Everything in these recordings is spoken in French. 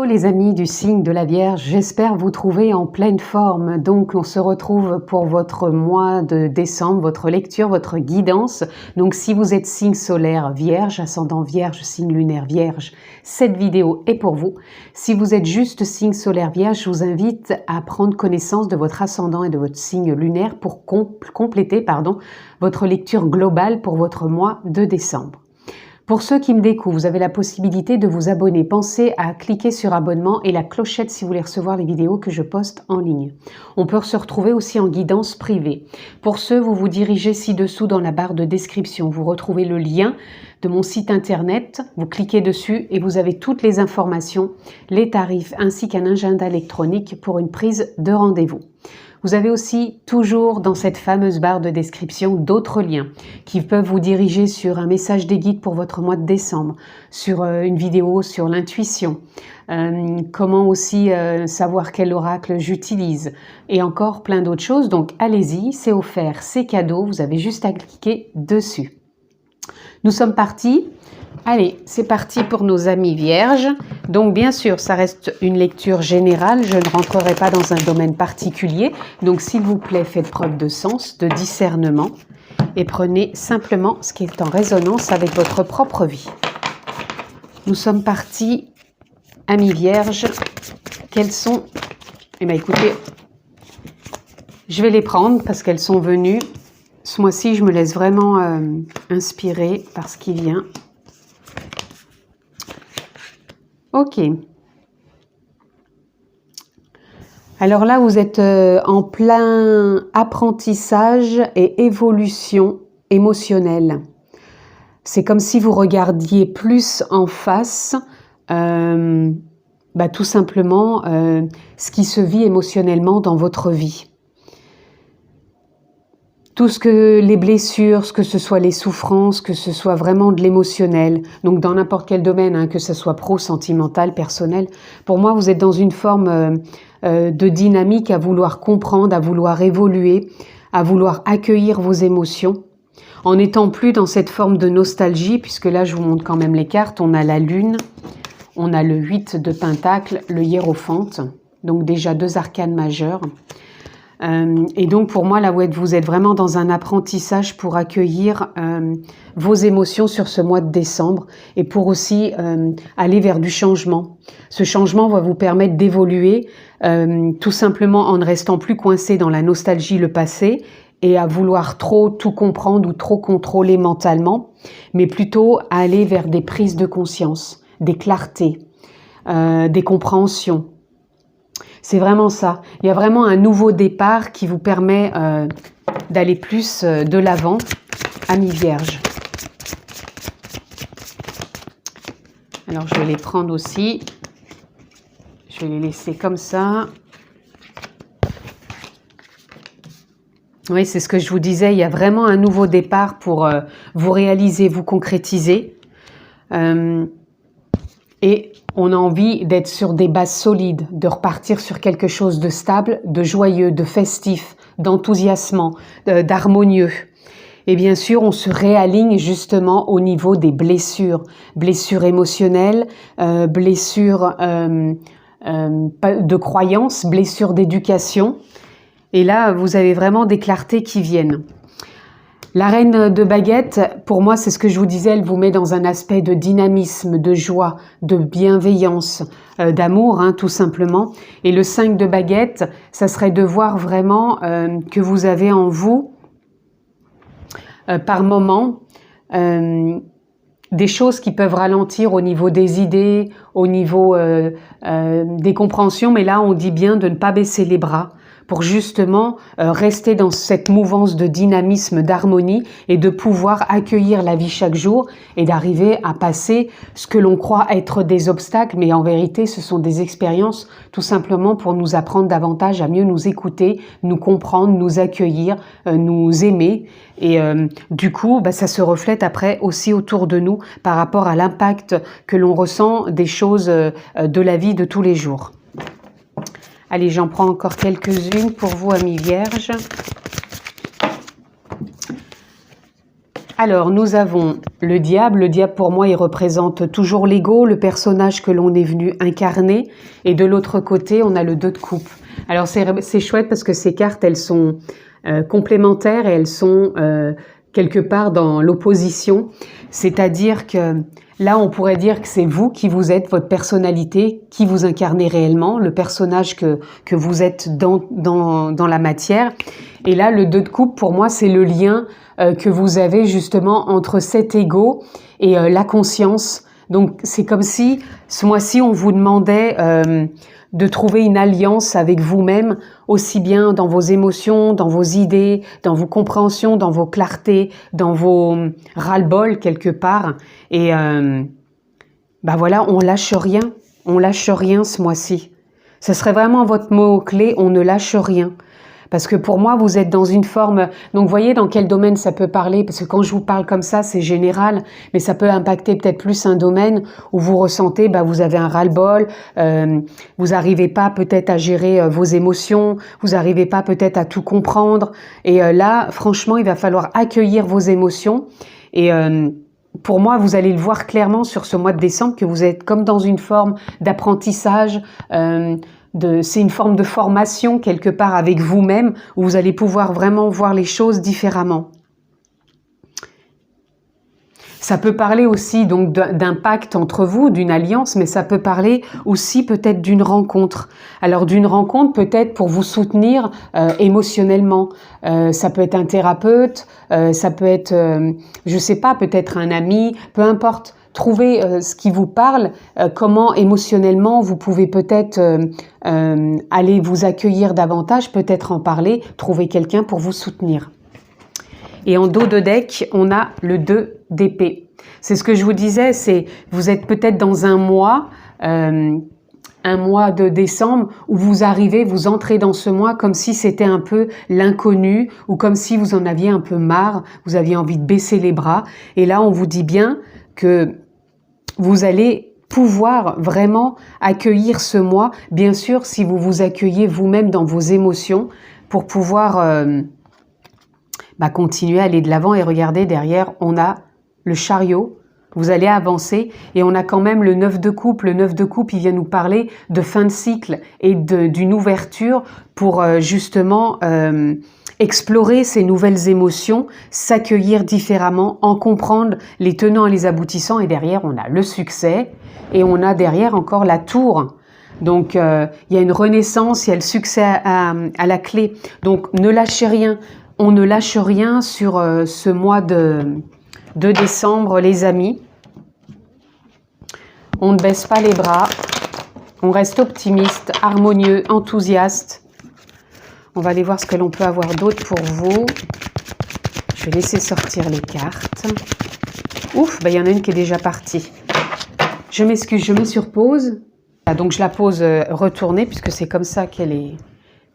Hello les amis du signe de la Vierge, j'espère vous trouver en pleine forme. Donc on se retrouve pour votre mois de décembre, votre lecture, votre guidance. Donc si vous êtes signe solaire Vierge, ascendant Vierge, signe lunaire Vierge, cette vidéo est pour vous. Si vous êtes juste signe solaire Vierge, je vous invite à prendre connaissance de votre ascendant et de votre signe lunaire pour compléter votre lecture globale pour votre mois de décembre. Pour ceux qui me découvrent, vous avez la possibilité de vous abonner. Pensez à cliquer sur abonnement et la clochette si vous voulez recevoir les vidéos que je poste en ligne. On peut se retrouver aussi en guidance privée. Pour ceux, vous vous dirigez ci-dessous dans la barre de description. Vous retrouvez le lien de mon site internet. Vous cliquez dessus et vous avez toutes les informations, les tarifs ainsi qu'un agenda électronique pour une prise de rendez-vous. Vous avez aussi toujours dans cette fameuse barre de description d'autres liens qui peuvent vous diriger sur un message des guides pour votre mois de décembre, sur une vidéo sur l'intuition, comment aussi savoir quel oracle j'utilise et encore plein d'autres choses. Donc allez-y, c'est offert, c'est cadeau, vous avez juste à cliquer dessus. Nous sommes partis. Allez, c'est parti pour nos amis vierges. Donc bien sûr, ça reste une lecture générale, je ne rentrerai pas dans un domaine particulier. Donc s'il vous plaît, faites preuve de sens, de discernement et prenez simplement ce qui est en résonance avec votre propre vie. Nous sommes partis, amis vierges. Quelles sont... Eh bien écoutez, je vais les prendre parce qu'elles sont venues. Ce mois-ci, je me laisse vraiment inspirer par ce qui vient. Ok. Alors là, vous êtes en plein apprentissage et évolution émotionnelle. C'est comme si vous regardiez plus en face, tout simplement, ce qui se vit émotionnellement dans votre vie. Tout ce que les blessures, que ce soit les souffrances, que ce soit vraiment de l'émotionnel, donc dans n'importe quel domaine, que ce soit pro, sentimental, personnel, pour moi vous êtes dans une forme de dynamique à vouloir comprendre, à vouloir évoluer, à vouloir accueillir vos émotions, en n'étant plus dans cette forme de nostalgie, puisque là je vous montre quand même les cartes, on a la lune, on a le 8 de Pentacle, le hiérophante, donc déjà deux arcanes majeurs. Et donc pour moi, là où vous êtes vraiment dans un apprentissage pour accueillir vos émotions sur ce mois de décembre et pour aussi aller vers du changement. Ce changement va vous permettre d'évoluer tout simplement en ne restant plus coincé dans la nostalgie, le passé, et à vouloir trop tout comprendre ou trop contrôler mentalement, mais plutôt à aller vers des prises de conscience, des clartés, des compréhensions. C'est vraiment ça. Il y a vraiment un nouveau départ qui vous permet d'aller plus de l'avant, amis vierges. Alors, je vais les prendre aussi. Je vais les laisser comme ça. Oui, c'est ce que je vous disais. Il y a vraiment un nouveau départ pour vous réaliser, vous concrétiser. Et on a envie d'être sur des bases solides, de repartir sur quelque chose de stable, de joyeux, de festif, d'enthousiasmant, d'harmonieux. Et bien sûr, on se réaligne justement au niveau des blessures. Blessures émotionnelles, blessures de croyances, blessures d'éducation. Et là, vous avez vraiment des clartés qui viennent. La reine de baguette, pour moi, c'est ce que je vous disais, elle vous met dans un aspect de dynamisme, de joie, de bienveillance, d'amour, tout simplement. Et le 5 de baguette, ça serait de voir vraiment que vous avez en vous, par moment, des choses qui peuvent ralentir au niveau des idées, au niveau des compréhensions. Mais là, on dit bien de ne pas baisser les bras, pour justement rester dans cette mouvance de dynamisme, d'harmonie et de pouvoir accueillir la vie chaque jour et d'arriver à passer ce que l'on croit être des obstacles, mais en vérité ce sont des expériences tout simplement pour nous apprendre davantage à mieux nous écouter, nous comprendre, nous accueillir, nous aimer et du coup ça se reflète après aussi autour de nous par rapport à l'impact que l'on ressent des choses de la vie de tous les jours. Allez, j'en prends encore quelques-unes pour vous, amis vierges. Alors, nous avons le diable. Le diable, pour moi, il représente toujours l'ego, le personnage que l'on est venu incarner. Et de l'autre côté, on a le 2 de coupe. Alors, c'est chouette parce que ces cartes, elles sont complémentaires et elles sont quelque part dans l'opposition. C'est-à-dire que là, on pourrait dire que c'est vous qui vous êtes, votre personnalité, qui vous incarnez réellement, le personnage que vous êtes dans la matière. Et là, le 2 de coupe, pour moi, c'est le lien que vous avez justement entre cet ego et la conscience. Donc, c'est comme si, ce mois-ci, on vous demandait de trouver une alliance avec vous-même, aussi bien dans vos émotions, dans vos idées, dans vos compréhensions, dans vos clartés, dans vos ras-le-bol quelque part. Et bah voilà, on lâche rien ce mois-ci. Ce serait vraiment votre mot-clé, on ne lâche rien. Parce que pour moi, vous êtes dans une forme... Donc, vous voyez dans quel domaine ça peut parler? Parce que quand je vous parle comme ça, c'est général, mais ça peut impacter peut-être plus un domaine où vous ressentez, bah, vous avez un ras-le-bol, vous n'arrivez pas peut-être à gérer vos émotions, vous n'arrivez pas peut-être à tout comprendre. Et là, franchement, il va falloir accueillir vos émotions. Et pour moi, vous allez le voir clairement sur ce mois de décembre que vous êtes comme dans une forme d'apprentissage, c'est une forme de formation quelque part avec vous-même où vous allez pouvoir vraiment voir les choses différemment. Ça peut parler aussi donc d'un pacte entre vous, d'une alliance, mais ça peut parler aussi peut-être d'une rencontre. Alors d'une rencontre peut-être pour vous soutenir émotionnellement. Ça peut être un thérapeute, ça peut être, je sais pas, peut-être un ami, peu importe. Trouvez ce qui vous parle, comment émotionnellement vous pouvez peut-être aller vous accueillir davantage, peut-être en parler, trouver quelqu'un pour vous soutenir. Et en dos de deck, on a le 2 d'épée. C'est ce que je vous disais, c'est vous êtes peut-être dans un mois de décembre où vous arrivez, vous entrez dans ce mois comme si c'était un peu l'inconnu ou comme si vous en aviez un peu marre, vous aviez envie de baisser les bras. Et là, on vous dit bien que vous allez pouvoir vraiment accueillir ce mois, bien sûr, si vous vous accueillez vous-même dans vos émotions pour pouvoir continuer à aller de l'avant. Et regardez, derrière, on a le chariot. Vous allez avancer et on a quand même le 9 de coupe. Le 9 de coupe, il vient nous parler de fin de cycle et d'une ouverture pour justement explorer ces nouvelles émotions, s'accueillir différemment, en comprendre les tenants et les aboutissants. Et derrière, on a le succès et on a derrière encore la tour. Donc, il y a une renaissance, il y a le succès à la clé. Donc, ne lâchez rien. On ne lâche rien sur ce mois de décembre, les amis. On ne baisse pas les bras. On reste optimiste, harmonieux, enthousiaste. On va aller voir ce que l'on peut avoir d'autre pour vous. Je vais laisser sortir les cartes. Ouf, il y en a une qui est déjà partie. Je m'excuse, je mets sur pause. Donc je la pose retournée puisque c'est comme ça qu'elle est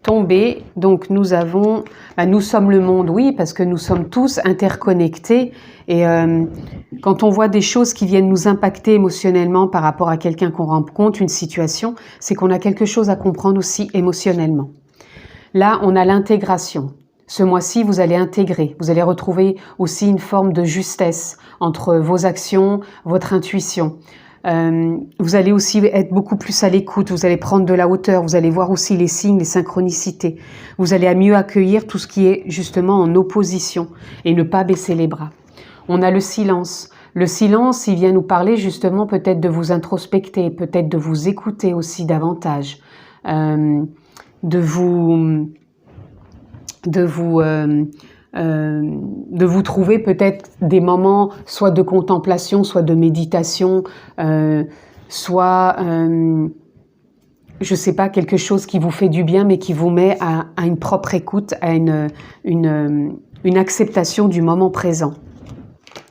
tombée. Donc nous avons, nous sommes le monde, oui, parce que nous sommes tous interconnectés. Et quand on voit des choses qui viennent nous impacter émotionnellement par rapport à quelqu'un qu'on rencontre, une situation, c'est qu'on a quelque chose à comprendre aussi émotionnellement. Là, on a l'intégration. Ce mois-ci, vous allez intégrer, vous allez retrouver aussi une forme de justesse entre vos actions, votre intuition. Vous allez aussi être beaucoup plus à l'écoute, vous allez prendre de la hauteur, vous allez voir aussi les signes, les synchronicités. Vous allez mieux accueillir tout ce qui est justement en opposition et ne pas baisser les bras. On a le silence. Le silence, il vient nous parler justement peut-être de vous introspecter, peut-être de vous écouter aussi davantage. De vous trouver peut-être des moments soit de contemplation, soit de méditation, soit, je sais pas, quelque chose qui vous fait du bien, mais qui vous met à une propre écoute, à une acceptation du moment présent,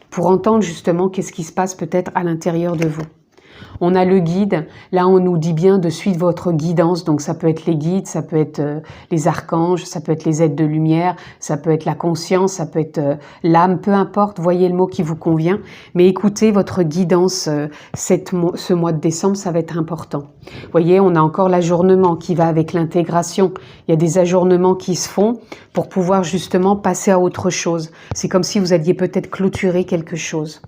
pour entendre justement qu'est-ce qui se passe peut-être à l'intérieur de vous. On a le guide. Là, on nous dit bien de suivre votre guidance. Donc, ça peut être les guides, ça peut être les archanges, ça peut être les êtres de lumière, ça peut être la conscience, ça peut être l'âme, peu importe. Voyez le mot qui vous convient. Mais écoutez votre guidance ce mois de décembre, ça va être important. Vous voyez, on a encore l'ajournement qui va avec l'intégration. Il y a des ajournements qui se font pour pouvoir justement passer à autre chose. C'est comme si vous alliez peut-être clôturer quelque chose.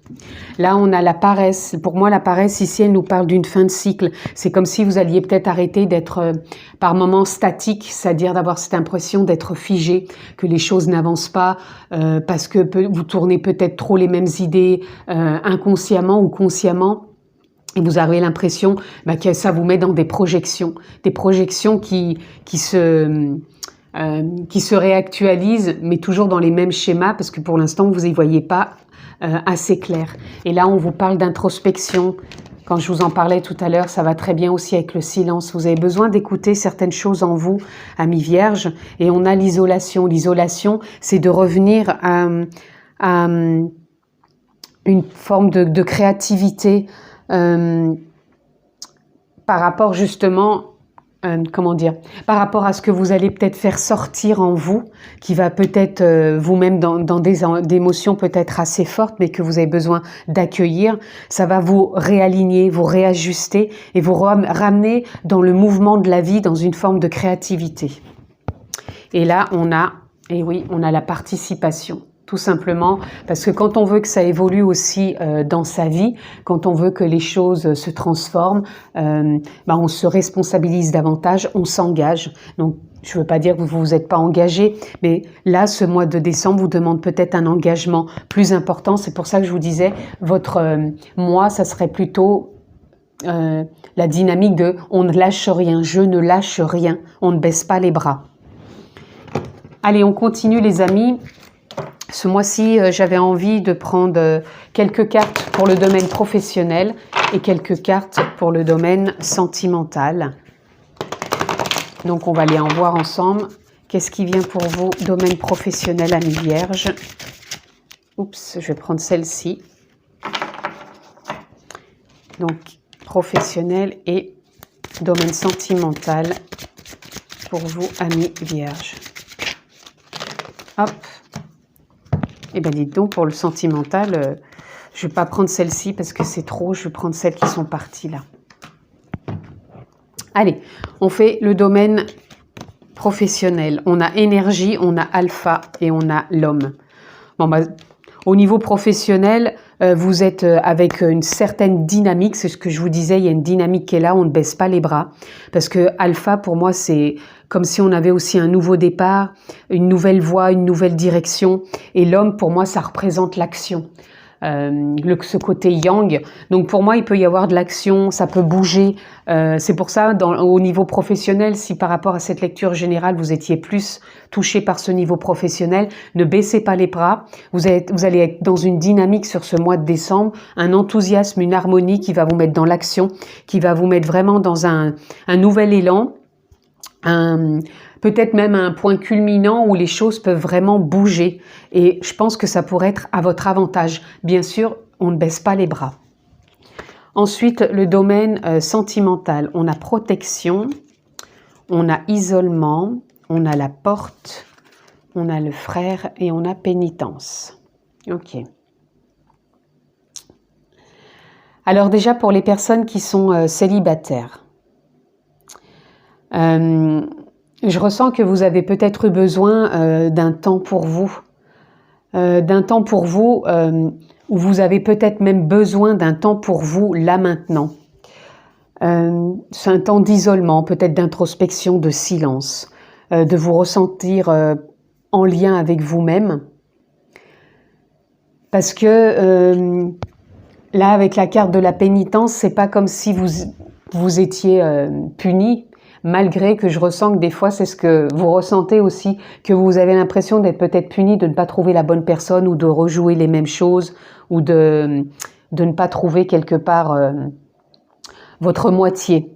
Là, on a la paresse. Pour moi, la paresse, ici, elle nous parle d'une fin de cycle. C'est comme si vous alliez peut-être arrêter d'être par moments statique, c'est-à-dire d'avoir cette impression d'être figé, que les choses n'avancent pas parce que vous tournez peut-être trop les mêmes idées inconsciemment ou consciemment. Et vous avez l'impression que ça vous met dans des projections qui se réactualisent, mais toujours dans les mêmes schémas, parce que pour l'instant, vous n'y voyez pas assez clair. Et là, on vous parle d'introspection. Quand je vous en parlais tout à l'heure, ça va très bien aussi avec le silence. Vous avez besoin d'écouter certaines choses en vous, amis vierges, et on a l'isolation. L'isolation, c'est de revenir à une forme de créativité, par rapport justement, par rapport à ce que vous allez peut-être faire sortir en vous, qui va peut-être vous-même dans des émotions peut-être assez fortes, mais que vous avez besoin d'accueillir, ça va vous réaligner, vous réajuster et vous ramener dans le mouvement de la vie, dans une forme de créativité. Et là, on a la participation. Tout simplement parce que quand on veut que ça évolue aussi dans sa vie, quand on veut que les choses se transforment, on se responsabilise davantage, on s'engage. Donc, je ne veux pas dire que vous vous êtes pas engagé, mais là, ce mois de décembre vous demande peut-être un engagement plus important. C'est pour ça que je vous disais, votre mois, ça serait plutôt la dynamique de « on ne lâche rien, je ne lâche rien, on ne baisse pas les bras ». Allez, on continue les amis. Ce mois-ci, j'avais envie de prendre quelques cartes pour le domaine professionnel et quelques cartes pour le domaine sentimental. Donc, on va aller en voir ensemble. Qu'est-ce qui vient pour vous, domaine professionnel, amis vierges? Oups, je vais prendre celle-ci. Donc, professionnel et domaine sentimental pour vous, amis vierges. Hop. Eh bien, dites donc, pour le sentimental, je ne vais pas prendre celle-ci parce que c'est trop. Je vais prendre celles qui sont parties là. Allez, on fait le domaine professionnel. On a énergie, on a alpha et on a l'homme. Bon, au niveau professionnel, vous êtes avec une certaine dynamique. C'est ce que je vous disais, il y a une dynamique qui est là, on ne baisse pas les bras. Parce que alpha, pour moi, c'est comme si on avait aussi un nouveau départ, une nouvelle voie, une nouvelle direction. Et l'homme, pour moi, ça représente l'action. Ce côté yang. Donc pour moi, il peut y avoir de l'action, ça peut bouger. C'est pour ça, au niveau professionnel, si par rapport à cette lecture générale, vous étiez plus touché par ce niveau professionnel, ne baissez pas les bras. Vous allez être dans une dynamique sur ce mois de décembre, un enthousiasme, une harmonie qui va vous mettre dans l'action, qui va vous mettre vraiment dans un nouvel élan. Peut-être même un point culminant où les choses peuvent vraiment bouger. Et je pense que ça pourrait être à votre avantage. Bien sûr, on ne baisse pas les bras. Ensuite, le domaine sentimental. On a protection, on a isolement, on a la porte, on a le frère et on a pénitence. Ok. Alors déjà, pour les personnes qui sont célibataires, je ressens que vous avez peut-être eu besoin d'un temps pour vous. Où vous avez peut-être même besoin d'un temps pour vous, là maintenant. C'est un temps d'isolement, peut-être d'introspection, de silence, de vous ressentir en lien avec vous-même. Parce que là, avec la carte de la pénitence, c'est pas comme si vous étiez puni. Malgré que je ressens que des fois, c'est ce que vous ressentez aussi, que vous avez l'impression d'être peut-être puni, de ne pas trouver la bonne personne ou de rejouer les mêmes choses ou de ne pas trouver quelque part votre moitié.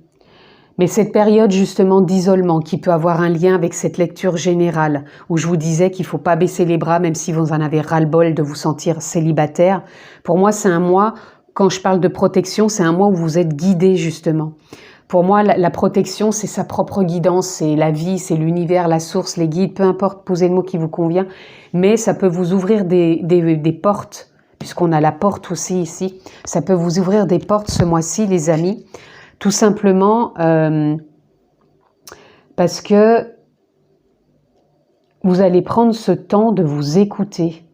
Mais cette période justement d'isolement qui peut avoir un lien avec cette lecture générale où je vous disais qu'il ne faut pas baisser les bras même si vous en avez ras-le-bol de vous sentir célibataire, pour moi c'est un mois quand je parle de protection, c'est un mois où vous êtes guidé justement. Pour moi, la protection, c'est sa propre guidance, c'est la vie, c'est l'univers, la source, les guides, peu importe, posez le mot qui vous convient. Mais ça peut vous ouvrir des portes, puisqu'on a la porte aussi ici. Ça peut vous ouvrir des portes ce mois-ci, les amis. Tout simplement parce que vous allez prendre ce temps de vous écouter.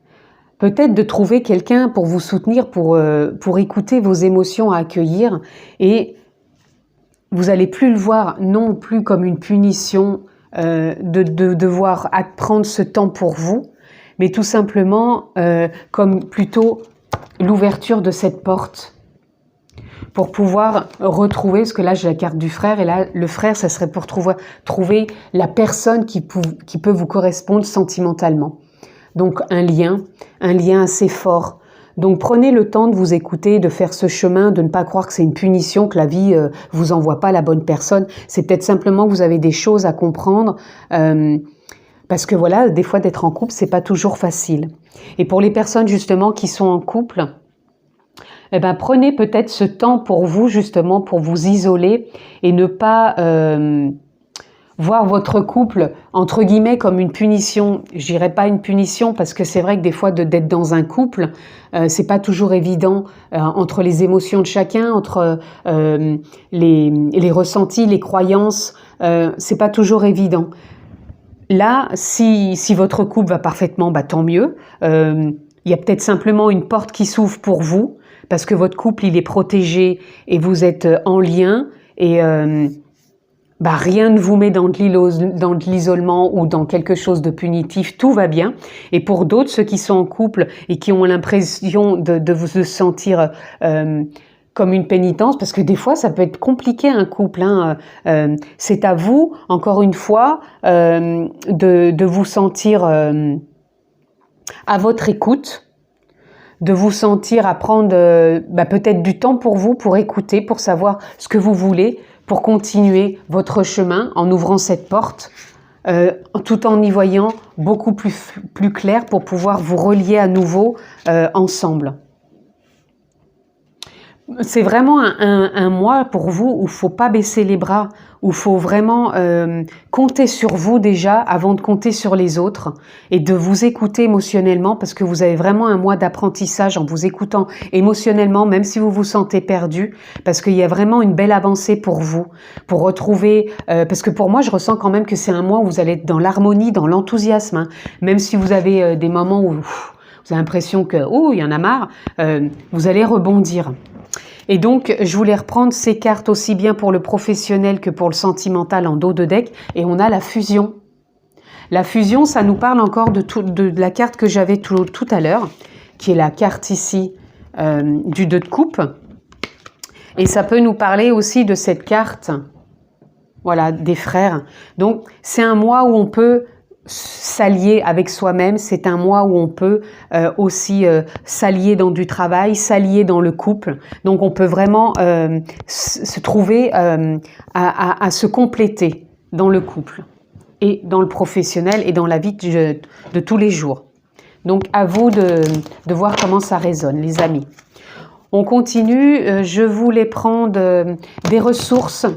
Peut-être de trouver quelqu'un pour vous soutenir, pour écouter vos émotions à accueillir. Et vous n'allez plus le voir non plus comme une punition de devoir prendre ce temps pour vous, mais tout simplement comme plutôt l'ouverture de cette porte pour pouvoir retrouver, parce que là j'ai la carte du frère, et là le frère, ça serait pour trouver la personne qui peut vous correspondre sentimentalement. Donc un lien assez fort. Donc prenez le temps de vous écouter, de faire ce chemin, de ne pas croire que c'est une punition, que la vie vous envoie pas la bonne personne. C'est peut-être simplement que vous avez des choses à comprendre, parce que voilà, des fois d'être en couple, c'est pas toujours facile. Et pour les personnes justement qui sont en couple, eh ben, prenez peut-être ce temps pour vous justement, pour vous isoler et ne pas voir votre couple entre guillemets comme une punition. Je dirais pas une punition parce que c'est vrai que des fois d'être dans un couple, c'est pas toujours évident entre les émotions de chacun, entre les ressentis, les croyances, c'est pas toujours évident. Là, si votre couple va parfaitement, bah tant mieux. Il y a peut-être simplement une porte qui s'ouvre pour vous parce que votre couple il est protégé et vous êtes en lien et bah, rien ne vous met dans de l'isolement ou dans quelque chose de punitif, tout va bien. Et pour d'autres, ceux qui sont en couple et qui ont l'impression de vous sentir comme une pénitence, parce que des fois, ça peut être compliqué un couple. Hein. C'est à vous, encore une fois, de vous sentir à votre écoute, de vous sentir à prendre peut-être du temps pour vous, pour écouter, pour savoir ce que vous voulez, pour continuer votre chemin en ouvrant cette porte, tout en y voyant beaucoup plus clair pour pouvoir vous relier à nouveau ensemble. C'est vraiment un mois pour vous où il ne faut pas baisser les bras, où il faut vraiment compter sur vous déjà avant de compter sur les autres et de vous écouter émotionnellement parce que vous avez vraiment un mois d'apprentissage en vous écoutant émotionnellement, même si vous vous sentez perdu, parce qu'il y a vraiment une belle avancée pour vous, pour retrouver, parce que pour moi je ressens quand même que c'est un mois où vous allez être dans l'harmonie, dans l'enthousiasme, hein, même si vous avez des moments où vous avez l'impression que il y en a marre, vous allez rebondir. Et donc, je voulais reprendre ces cartes aussi bien pour le professionnel que pour le sentimental en dos de deck. Et on a la fusion. La fusion, ça nous parle encore de la carte que j'avais tout à l'heure, qui est la carte ici du 2 de coupe. Et ça peut nous parler aussi de cette carte, voilà, des frères. Donc, c'est un mois où on peut s'allier avec soi-même, c'est un mois où on peut aussi s'allier dans du travail, s'allier dans le couple. Donc on peut vraiment se trouver à se compléter dans le couple et dans le professionnel et dans la vie de tous les jours. Donc à vous de voir comment ça résonne, les amis. On continue, je voulais prendre des ressources.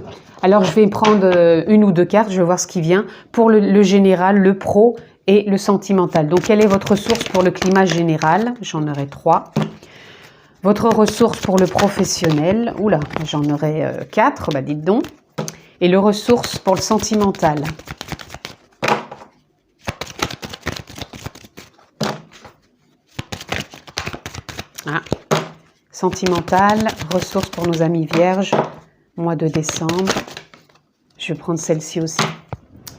Alors, je vais prendre une ou deux cartes, je vais voir ce qui vient, pour le général, le pro et le sentimental. Donc, quelle est votre ressource pour le climat général? J'en aurai 3. Votre ressource pour le professionnel? Oula, j'en aurai 4, bah dites donc. Et le ressource pour le sentimental? Ah. Sentimental, ressources pour nos amis vierges, mois de décembre. Je vais prendre celle-ci aussi.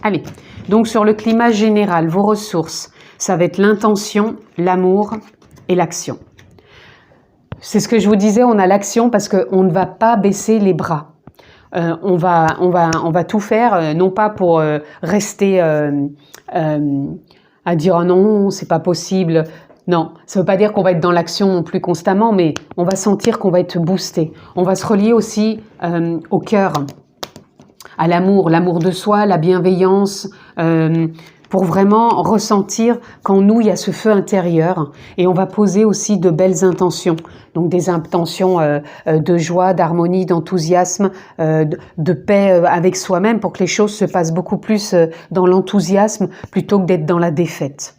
Allez, donc sur le climat général, vos ressources, ça va être l'intention, l'amour et l'action. C'est ce que je vous disais, on a l'action parce qu'on ne va pas baisser les bras. On va tout faire, non pas pour rester à dire oh non, c'est pas possible. Non, ça ne veut pas dire qu'on va être dans l'action non plus constamment, mais on va sentir qu'on va être boosté. On va se relier aussi au cœur, à l'amour de soi, la bienveillance, pour vraiment ressentir qu'en nous, il y a ce feu intérieur. Et on va poser aussi de belles intentions. Donc des intentions de joie, d'harmonie, d'enthousiasme, de paix avec soi-même pour que les choses se passent beaucoup plus dans l'enthousiasme plutôt que d'être dans la défaite.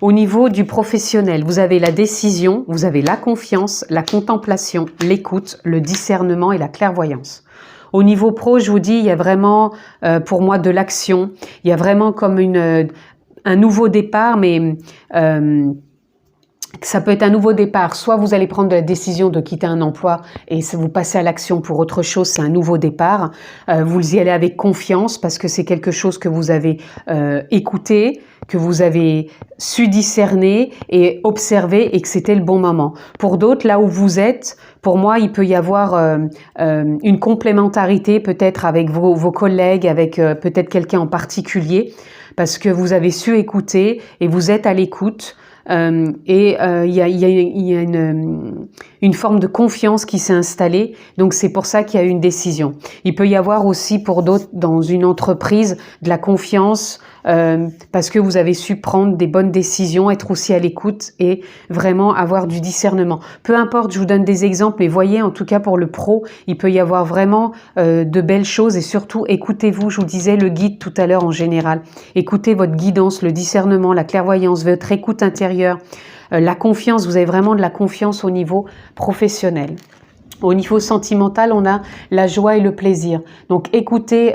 Au niveau du professionnel, vous avez la décision, vous avez la confiance, la contemplation, l'écoute, le discernement et la clairvoyance. Au niveau pro, je vous dis, il y a vraiment pour moi de l'action, il y a vraiment comme un nouveau départ, mais ça peut être un nouveau départ. Soit vous allez prendre la décision de quitter un emploi et vous passez à l'action pour autre chose, c'est un nouveau départ. Vous y allez avec confiance parce que c'est quelque chose que vous avez écouté, que vous avez su discerner et observer et que c'était le bon moment. Pour d'autres, là où vous êtes, pour moi, il peut y avoir une complémentarité peut-être avec vos collègues, avec peut-être quelqu'un en particulier, parce que vous avez su écouter et vous êtes à l'écoute. Il y a une forme de confiance qui s'est installée, donc c'est pour ça qu'il y a eu une décision. Il peut y avoir aussi pour d'autres dans une entreprise de la confiance parce que vous avez su prendre des bonnes décisions, être aussi à l'écoute et vraiment avoir du discernement. Peu importe, je vous donne des exemples, mais voyez, en tout cas pour le pro, il peut y avoir vraiment de belles choses et surtout écoutez-vous, je vous disais le guide tout à l'heure en général. Écoutez votre guidance, le discernement, la clairvoyance, votre écoute intérieure, la confiance, vous avez vraiment de la confiance au niveau professionnel. Au niveau sentimental, on a la joie et le plaisir. Donc écoutez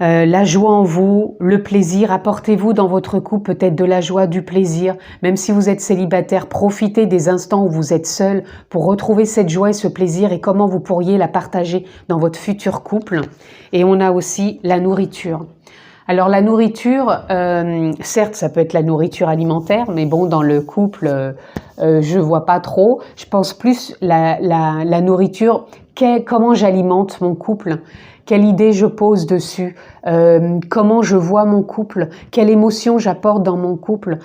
la joie en vous, le plaisir, apportez-vous dans votre couple peut-être de la joie, du plaisir. Même si vous êtes célibataire, profitez des instants où vous êtes seul pour retrouver cette joie et ce plaisir et comment vous pourriez la partager dans votre futur couple. Et on a aussi la nourriture. Alors la nourriture, certes ça peut être la nourriture alimentaire, mais bon dans le couple, je vois pas trop. Je pense plus la nourriture, comment j'alimente mon couple, quelle idée je pose dessus, comment je vois mon couple, quelle émotion j'apporte dans mon couple,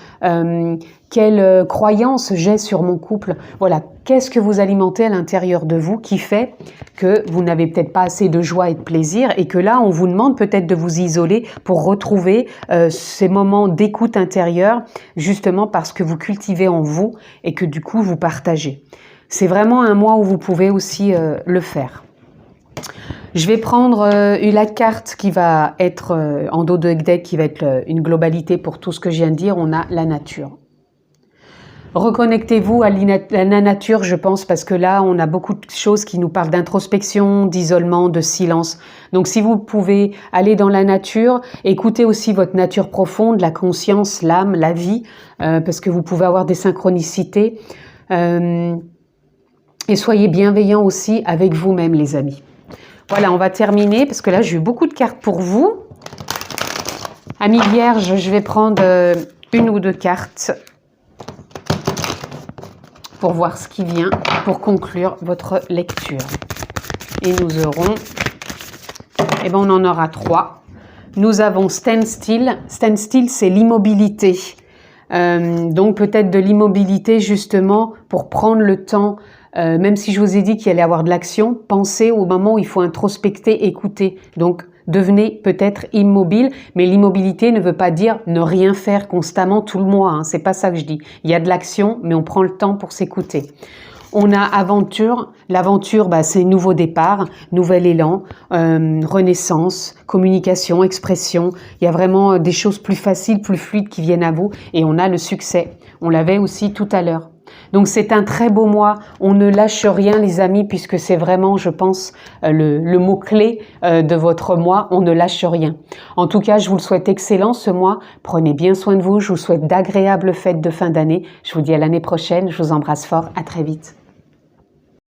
quelle croyance j'ai sur mon couple. Voilà, qu'est-ce que vous alimentez à l'intérieur de vous qui fait que vous n'avez peut-être pas assez de joie et de plaisir et que là, on vous demande peut-être de vous isoler pour retrouver ces moments d'écoute intérieure, justement parce que vous cultivez en vous et que du coup, vous partagez. C'est vraiment un mois où vous pouvez aussi le faire. Je vais prendre la carte qui va être en dos de deck, qui va être une globalité pour tout ce que je viens de dire. On a la nature. Reconnectez-vous à la nature, je pense, parce que là, on a beaucoup de choses qui nous parlent d'introspection, d'isolement, de silence. Donc, si vous pouvez aller dans la nature, écoutez aussi votre nature profonde, la conscience, l'âme, la vie, parce que vous pouvez avoir des synchronicités. Et soyez bienveillants aussi avec vous-même, les amis. Voilà, on va terminer, parce que là, j'ai eu beaucoup de cartes pour vous. Amis Vierges, je vais prendre une ou deux cartes pour voir ce qui vient, pour conclure votre lecture. Et nous aurons, eh ben on en aura 3. Nous avons Stand Still. Stand Still, c'est l'immobilité. Donc peut-être de l'immobilité justement pour prendre le temps, même si je vous ai dit qu'il allait y avoir de l'action, pensez au moment où il faut introspecter, écouter. Donc devenez peut-être immobile, mais l'immobilité ne veut pas dire ne rien faire constamment tout le mois, hein, c'est pas ça que je dis. Il y a de l'action, mais on prend le temps pour s'écouter. On a aventure. L'aventure, c'est nouveau départ, nouvel élan, renaissance, communication, expression. Il y a vraiment des choses plus faciles, plus fluides qui viennent à vous. Et on a le succès. On l'avait aussi tout à l'heure. Donc c'est un très beau mois. On ne lâche rien, les amis, puisque c'est vraiment, je pense, le mot-clé de votre mois. On ne lâche rien. En tout cas, je vous le souhaite excellent ce mois. Prenez bien soin de vous. Je vous souhaite d'agréables fêtes de fin d'année. Je vous dis à l'année prochaine. Je vous embrasse fort. À très vite.